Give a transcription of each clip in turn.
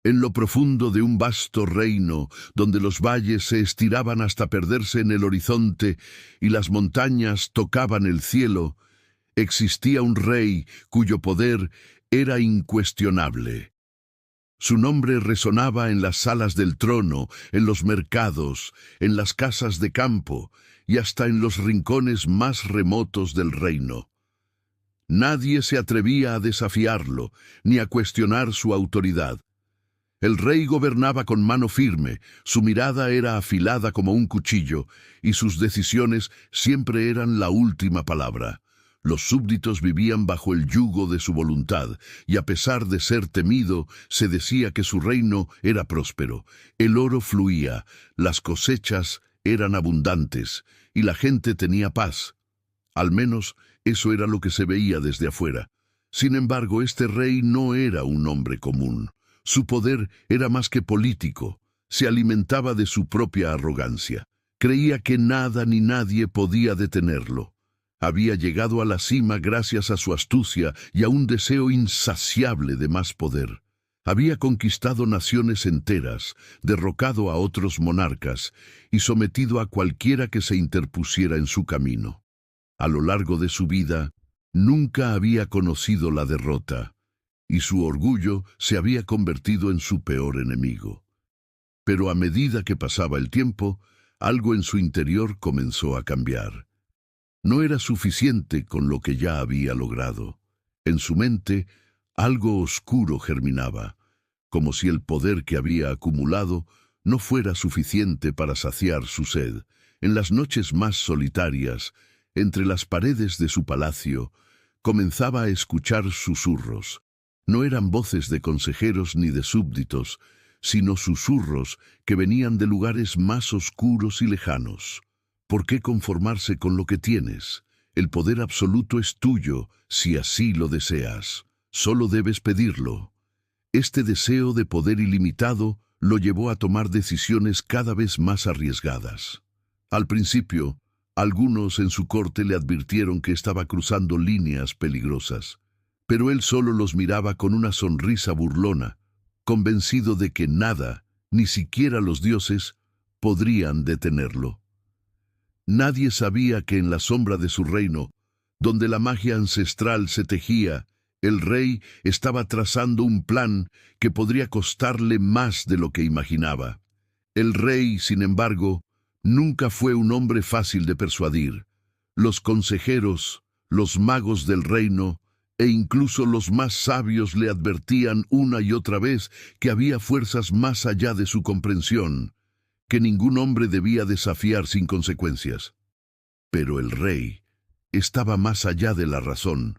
En lo profundo de un vasto reino, donde los valles se estiraban hasta perderse en el horizonte y las montañas tocaban el cielo, existía un rey cuyo poder era incuestionable. Su nombre resonaba en las salas del trono, en los mercados, en las casas de campo y hasta en los rincones más remotos del reino. Nadie se atrevía a desafiarlo, ni a cuestionar su autoridad. El rey gobernaba con mano firme, su mirada era afilada como un cuchillo, y sus decisiones siempre eran la última palabra. Los súbditos vivían bajo el yugo de su voluntad, y a pesar de ser temido, se decía que su reino era próspero. El oro fluía, las cosechas eran abundantes, y la gente tenía paz. Al menos eso era lo que se veía desde afuera. Sin embargo, este rey no era un hombre común. Su poder era más que político, se alimentaba de su propia arrogancia. Creía que nada ni nadie podía detenerlo. Había llegado a la cima gracias a su astucia y a un deseo insaciable de más poder. Había conquistado naciones enteras, derrocado a otros monarcas y sometido a cualquiera que se interpusiera en su camino. A lo largo de su vida, nunca había conocido la derrota, y su orgullo se había convertido en su peor enemigo. Pero a medida que pasaba el tiempo, algo en su interior comenzó a cambiar. No era suficiente con lo que ya había logrado. En su mente, algo oscuro germinaba, como si el poder que había acumulado no fuera suficiente para saciar su sed. En las noches más solitarias, entre las paredes de su palacio, comenzaba a escuchar susurros. No eran voces de consejeros ni de súbditos, sino susurros que venían de lugares más oscuros y lejanos. ¿Por qué conformarse con lo que tienes? El poder absoluto es tuyo, si así lo deseas. Solo debes pedirlo. Este deseo de poder ilimitado lo llevó a tomar decisiones cada vez más arriesgadas. Al principio, algunos en su corte le advirtieron que estaba cruzando líneas peligrosas, pero él solo los miraba con una sonrisa burlona, convencido de que nada, ni siquiera los dioses, podrían detenerlo. Nadie sabía que en la sombra de su reino, donde la magia ancestral se tejía, el rey estaba trazando un plan que podría costarle más de lo que imaginaba. El rey, sin embargo, nunca fue un hombre fácil de persuadir. Los consejeros, los magos del reino, e incluso los más sabios le advertían una y otra vez que había fuerzas más allá de su comprensión, que ningún hombre debía desafiar sin consecuencias. Pero el rey estaba más allá de la razón.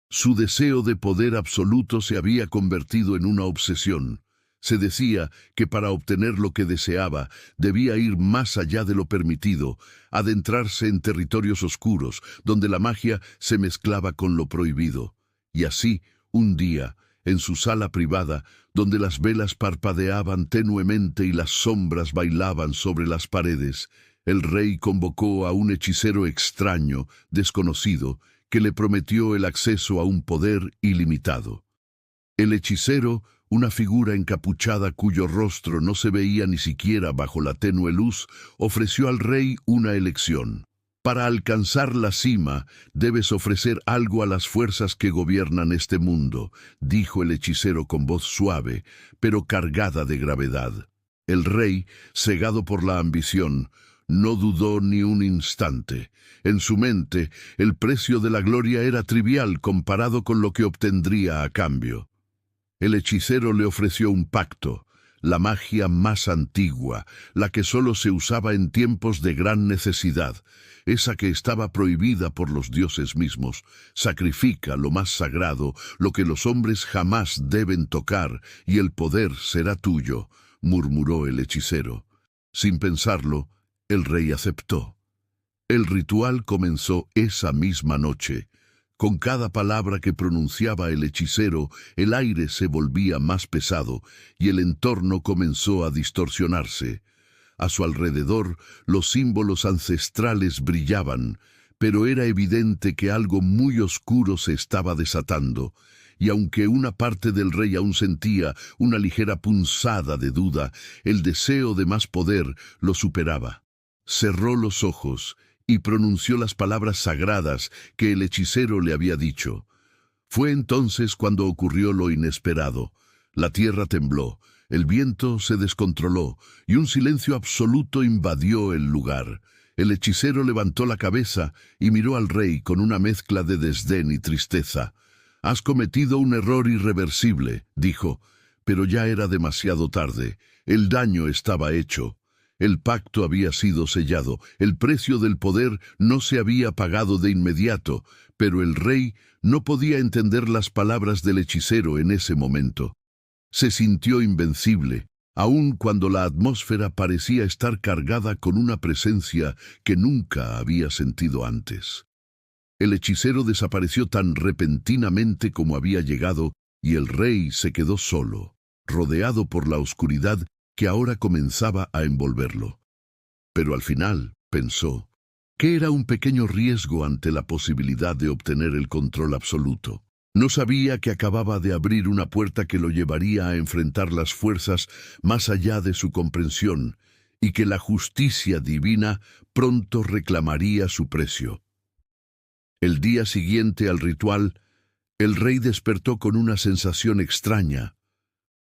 Su deseo de poder absoluto se había convertido en una obsesión. Se decía que para obtener lo que deseaba debía ir más allá de lo permitido, adentrarse en territorios oscuros, donde la magia se mezclaba con lo prohibido. Y así, un día, en su sala privada, donde las velas parpadeaban tenuemente y las sombras bailaban sobre las paredes, el rey convocó a un hechicero extraño, desconocido, que le prometió el acceso a un poder ilimitado. El hechicero, una figura encapuchada cuyo rostro no se veía ni siquiera bajo la tenue luz, ofreció al rey una elección. Para alcanzar la cima, debes ofrecer algo a las fuerzas que gobiernan este mundo, dijo el hechicero con voz suave, pero cargada de gravedad. El rey, cegado por la ambición, no dudó ni un instante. En su mente, el precio de la gloria era trivial comparado con lo que obtendría a cambio. El hechicero le ofreció un pacto, la magia más antigua, la que solo se usaba en tiempos de gran necesidad, esa que estaba prohibida por los dioses mismos. Sacrifica lo más sagrado, lo que los hombres jamás deben tocar, y el poder será tuyo, murmuró el hechicero. Sin pensarlo, el rey aceptó. El ritual comenzó esa misma noche. Con cada palabra que pronunciaba el hechicero, el aire se volvía más pesado y el entorno comenzó a distorsionarse. A su alrededor, los símbolos ancestrales brillaban, pero era evidente que algo muy oscuro se estaba desatando, y aunque una parte del rey aún sentía una ligera punzada de duda, el deseo de más poder lo superaba. Cerró los ojos y pronunció las palabras sagradas que el hechicero le había dicho. Fue entonces cuando ocurrió lo inesperado. La tierra tembló, el viento se descontroló y un silencio absoluto invadió el lugar. El hechicero levantó la cabeza y miró al rey con una mezcla de desdén y tristeza. «Has cometido un error irreversible», dijo, pero ya era demasiado tarde. El daño estaba hecho. El pacto había sido sellado. El precio del poder no se había pagado de inmediato, pero el rey no podía entender las palabras del hechicero en ese momento. Se sintió invencible, aun cuando la atmósfera parecía estar cargada con una presencia que nunca había sentido antes. El hechicero desapareció tan repentinamente como había llegado, y el rey se quedó solo, rodeado por la oscuridad que ahora comenzaba a envolverlo. Pero al final, pensó, que era un pequeño riesgo ante la posibilidad de obtener el control absoluto. No sabía que acababa de abrir una puerta que lo llevaría a enfrentar las fuerzas más allá de su comprensión, y que la justicia divina pronto reclamaría su precio. El día siguiente al ritual, el rey despertó con una sensación extraña,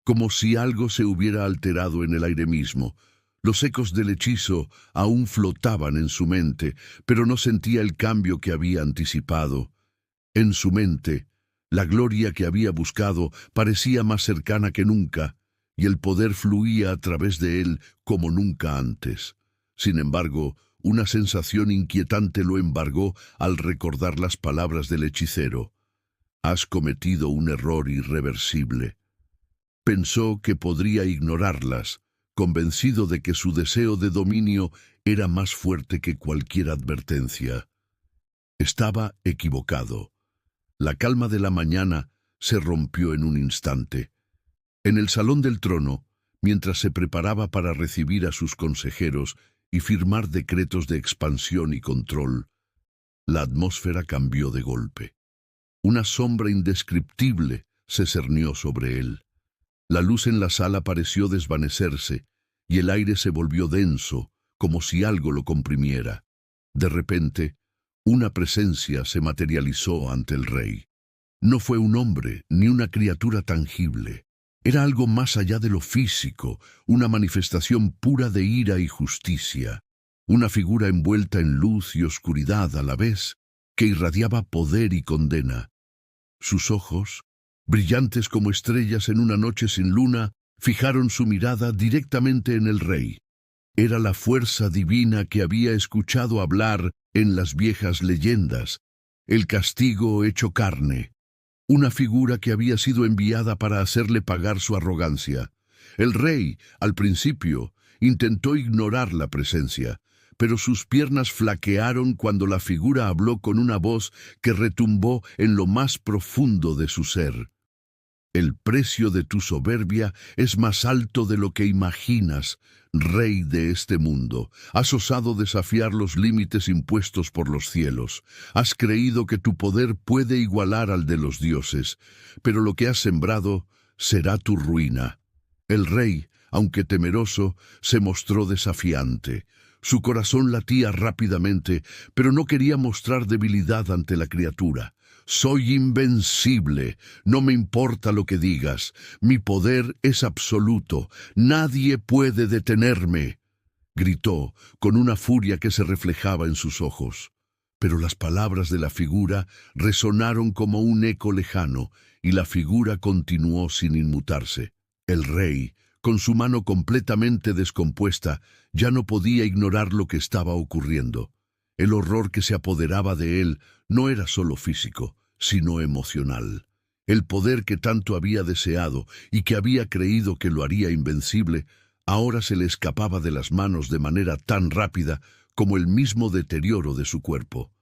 como si algo se hubiera alterado en el aire mismo. Los ecos del hechizo aún flotaban en su mente, pero no sentía el cambio que había anticipado. En su mente, la gloria que había buscado parecía más cercana que nunca, y el poder fluía a través de él como nunca antes. Sin embargo, una sensación inquietante lo embargó al recordar las palabras del hechicero. «Has cometido un error irreversible». Pensó que podría ignorarlas, convencido de que su deseo de dominio era más fuerte que cualquier advertencia. Estaba equivocado. La calma de la mañana se rompió en un instante. En el salón del trono, mientras se preparaba para recibir a sus consejeros y firmar decretos de expansión y control, la atmósfera cambió de golpe. Una sombra indescriptible se cernió sobre él. La luz en la sala pareció desvanecerse y el aire se volvió denso, como si algo lo comprimiera. De repente, una presencia se materializó ante el rey. No fue un hombre ni una criatura tangible. Era algo más allá de lo físico, una manifestación pura de ira y justicia. Una figura envuelta en luz y oscuridad a la vez, que irradiaba poder y condena. Sus ojos, brillantes como estrellas en una noche sin luna, fijaron su mirada directamente en el rey. Era la fuerza divina que había escuchado hablar en las viejas leyendas, el castigo hecho carne, una figura que había sido enviada para hacerle pagar su arrogancia. El rey, al principio, intentó ignorar la presencia, pero sus piernas flaquearon cuando la figura habló con una voz que retumbó en lo más profundo de su ser. «El precio de tu soberbia es más alto de lo que imaginas, rey de este mundo. Has osado desafiar los límites impuestos por los cielos. Has creído que tu poder puede igualar al de los dioses, pero lo que has sembrado será tu ruina». El rey, aunque temeroso, se mostró desafiante. Su corazón latía rápidamente, pero no quería mostrar debilidad ante la criatura. «Soy invencible, no me importa lo que digas. Mi poder es absoluto, nadie puede detenerme», gritó, con una furia que se reflejaba en sus ojos. Pero las palabras de la figura resonaron como un eco lejano, y la figura continuó sin inmutarse. El rey, con su mano completamente descompuesta, ya no podía ignorar lo que estaba ocurriendo. El horror que se apoderaba de él no era solo físico, sino emocional. El poder que tanto había deseado y que había creído que lo haría invencible, ahora se le escapaba de las manos de manera tan rápida como el mismo deterioro de su cuerpo.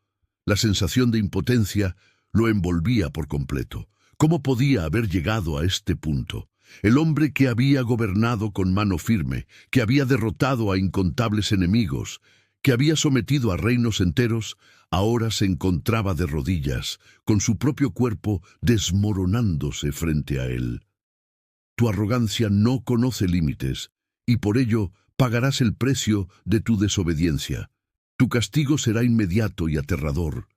La sensación de impotencia lo envolvía por completo. ¿Cómo podía haber llegado a este punto? El hombre que había gobernado con mano firme, que había derrotado a incontables enemigos, que había sometido a reinos enteros, ahora se encontraba de rodillas, con su propio cuerpo desmoronándose frente a él. Tu arrogancia no conoce límites, y por ello pagarás el precio de tu desobediencia. Tu castigo será inmediato y aterrador.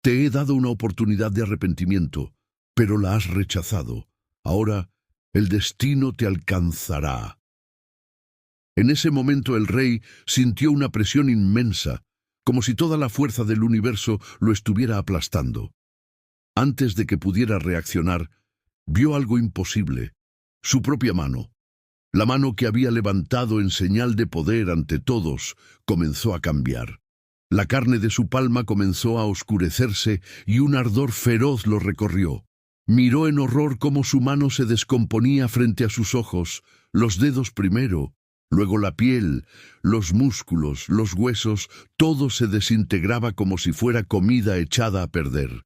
Te he dado una oportunidad de arrepentimiento, pero la has rechazado. Ahora el destino te alcanzará. En ese momento el rey sintió una presión inmensa, como si toda la fuerza del universo lo estuviera aplastando. Antes de que pudiera reaccionar, vio algo imposible: su propia mano. La mano que había levantado en señal de poder ante todos comenzó a cambiar. La carne de su palma comenzó a oscurecerse y un ardor feroz lo recorrió. Miró en horror cómo su mano se descomponía frente a sus ojos, los dedos primero, luego la piel, los músculos, los huesos, todo se desintegraba como si fuera comida echada a perder.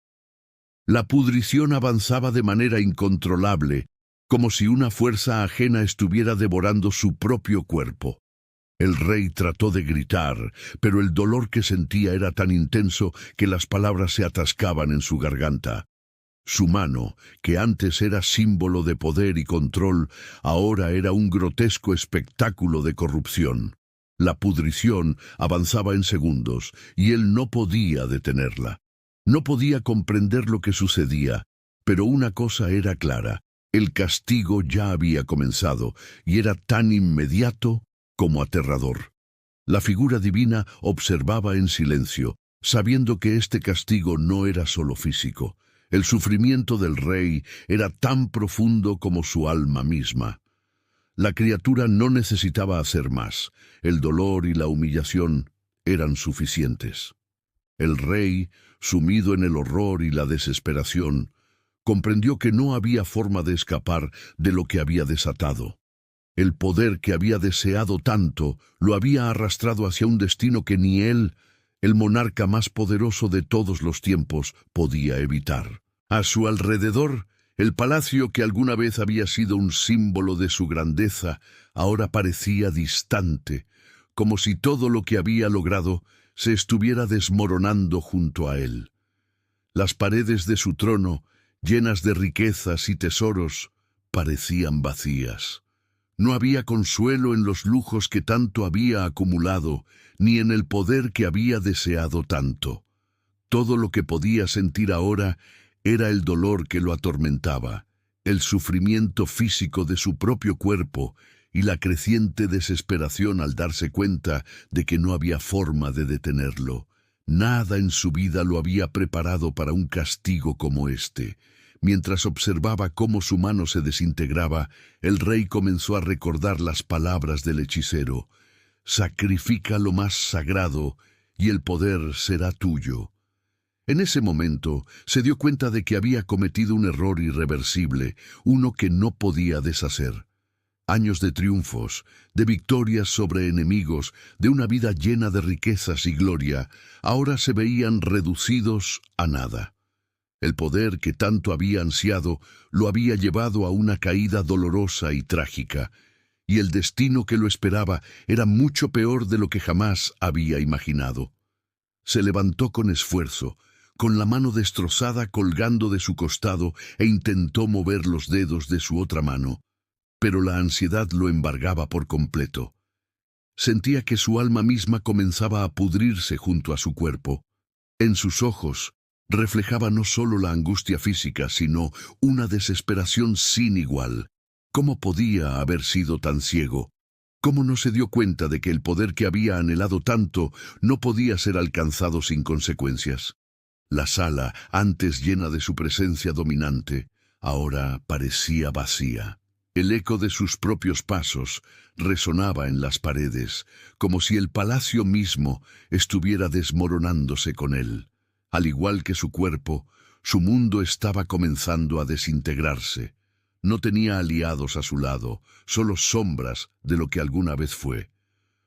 La pudrición avanzaba de manera incontrolable, como si una fuerza ajena estuviera devorando su propio cuerpo. El rey trató de gritar, pero el dolor que sentía era tan intenso que las palabras se atascaban en su garganta. Su mano, que antes era símbolo de poder y control, ahora era un grotesco espectáculo de corrupción. La pudrición avanzaba en segundos, y él no podía detenerla. No podía comprender lo que sucedía, pero una cosa era clara: el castigo ya había comenzado, y era tan inmediato como aterrador. La figura divina observaba en silencio, sabiendo que este castigo no era solo físico. El sufrimiento del rey era tan profundo como su alma misma. La criatura no necesitaba hacer más. El dolor y la humillación eran suficientes. El rey, sumido en el horror y la desesperación, comprendió que no había forma de escapar de lo que había desatado. El poder que había deseado tanto lo había arrastrado hacia un destino que ni él, el monarca más poderoso de todos los tiempos, podía evitar. A su alrededor, el palacio que alguna vez había sido un símbolo de su grandeza, ahora parecía distante, como si todo lo que había logrado se estuviera desmoronando junto a él. Las paredes de su trono, llenas de riquezas y tesoros, parecían vacías. No había consuelo en los lujos que tanto había acumulado, ni en el poder que había deseado tanto. Todo lo que podía sentir ahora era el dolor que lo atormentaba, el sufrimiento físico de su propio cuerpo y la creciente desesperación al darse cuenta de que no había forma de detenerlo. Nada en su vida lo había preparado para un castigo como este. Mientras observaba cómo su mano se desintegraba, el rey comenzó a recordar las palabras del hechicero: «Sacrifica lo más sagrado, y el poder será tuyo». En ese momento se dio cuenta de que había cometido un error irreversible, uno que no podía deshacer. Años de triunfos, de victorias sobre enemigos, de una vida llena de riquezas y gloria, ahora se veían reducidos a nada. El poder que tanto había ansiado lo había llevado a una caída dolorosa y trágica, y el destino que lo esperaba era mucho peor de lo que jamás había imaginado. Se levantó con esfuerzo, con la mano destrozada colgando de su costado, e intentó mover los dedos de su otra mano, pero la ansiedad lo embargaba por completo. Sentía que su alma misma comenzaba a pudrirse junto a su cuerpo. En sus ojos reflejaba no solo la angustia física, sino una desesperación sin igual. ¿Cómo podía haber sido tan ciego? ¿Cómo no se dio cuenta de que el poder que había anhelado tanto no podía ser alcanzado sin consecuencias? La sala, antes llena de su presencia dominante, ahora parecía vacía. El eco de sus propios pasos resonaba en las paredes, como si el palacio mismo estuviera desmoronándose con él. Al igual que su cuerpo, su mundo estaba comenzando a desintegrarse. No tenía aliados a su lado, solo sombras de lo que alguna vez fue.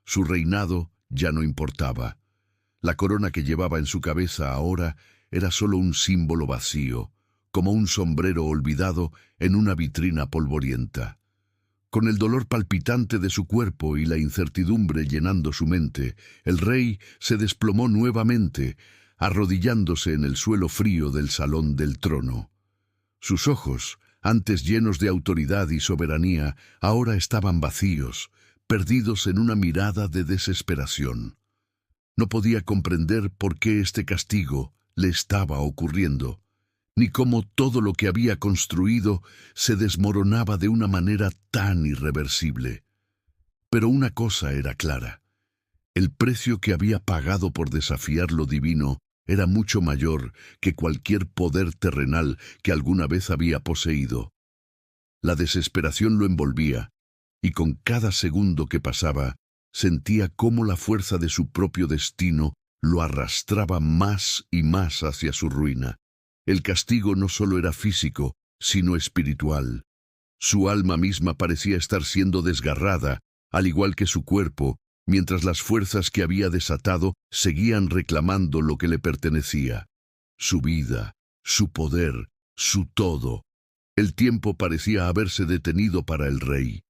Su reinado ya no importaba. La corona que llevaba en su cabeza ahora era solo un símbolo vacío, como un sombrero olvidado en una vitrina polvorienta. Con el dolor palpitante de su cuerpo y la incertidumbre llenando su mente, el rey se desplomó nuevamente, arrodillándose en el suelo frío del salón del trono. Sus ojos, antes llenos de autoridad y soberanía, ahora estaban vacíos, perdidos en una mirada de desesperación. No podía comprender por qué este castigo le estaba ocurriendo, ni cómo todo lo que había construido se desmoronaba de una manera tan irreversible. Pero una cosa era clara: el precio que había pagado por desafiar lo divino era mucho mayor que cualquier poder terrenal que alguna vez había poseído. La desesperación lo envolvía, y con cada segundo que pasaba, sentía cómo la fuerza de su propio destino lo arrastraba más y más hacia su ruina. El castigo no solo era físico, sino espiritual. Su alma misma parecía estar siendo desgarrada, al igual que su cuerpo, mientras las fuerzas que había desatado seguían reclamando lo que le pertenecía: su vida, su poder, su todo. El tiempo parecía haberse detenido para el rey.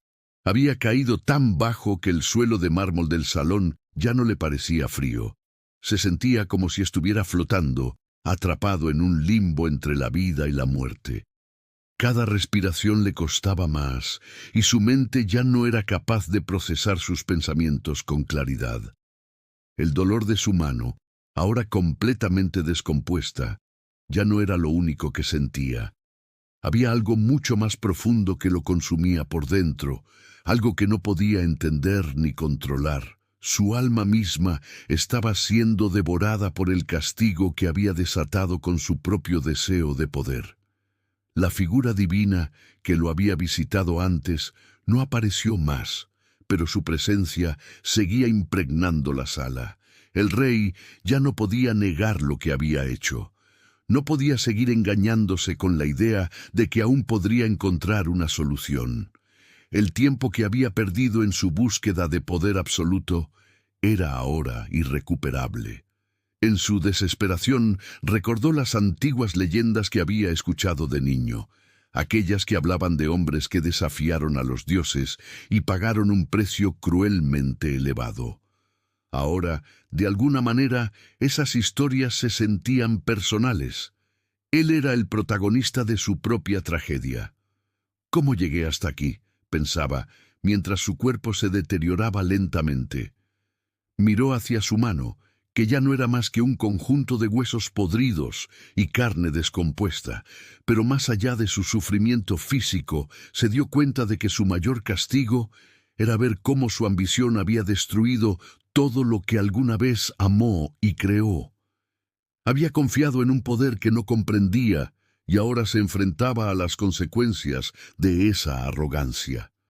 Había caído tan bajo que el suelo de mármol del salón ya no le parecía frío. Se sentía como si estuviera flotando, atrapado en un limbo entre la vida y la muerte. Cada respiración le costaba más, y su mente ya no era capaz de procesar sus pensamientos con claridad. El dolor de su mano, ahora completamente descompuesta, ya no era lo único que sentía. Había algo mucho más profundo que lo consumía por dentro, algo que no podía entender ni controlar. Su alma misma estaba siendo devorada por el castigo que había desatado con su propio deseo de poder. La figura divina que lo había visitado antes no apareció más, pero su presencia seguía impregnando la sala. El rey ya no podía negar lo que había hecho. No podía seguir engañándose con la idea de que aún podría encontrar una solución. El tiempo que había perdido en su búsqueda de poder absoluto era ahora irrecuperable. En su desesperación recordó las antiguas leyendas que había escuchado de niño, aquellas que hablaban de hombres que desafiaron a los dioses y pagaron un precio cruelmente elevado. Ahora, de alguna manera, esas historias se sentían personales. Él era el protagonista de su propia tragedia. ¿Cómo llegué hasta aquí?, pensaba, mientras su cuerpo se deterioraba lentamente. Miró hacia su mano, que ya no era más que un conjunto de huesos podridos y carne descompuesta, pero más allá de su sufrimiento físico, se dio cuenta de que su mayor castigo era ver cómo su ambición había destruido todo lo que alguna vez amó y creó. Había confiado en un poder que no comprendía y ahora se enfrentaba a las consecuencias de esa arrogancia.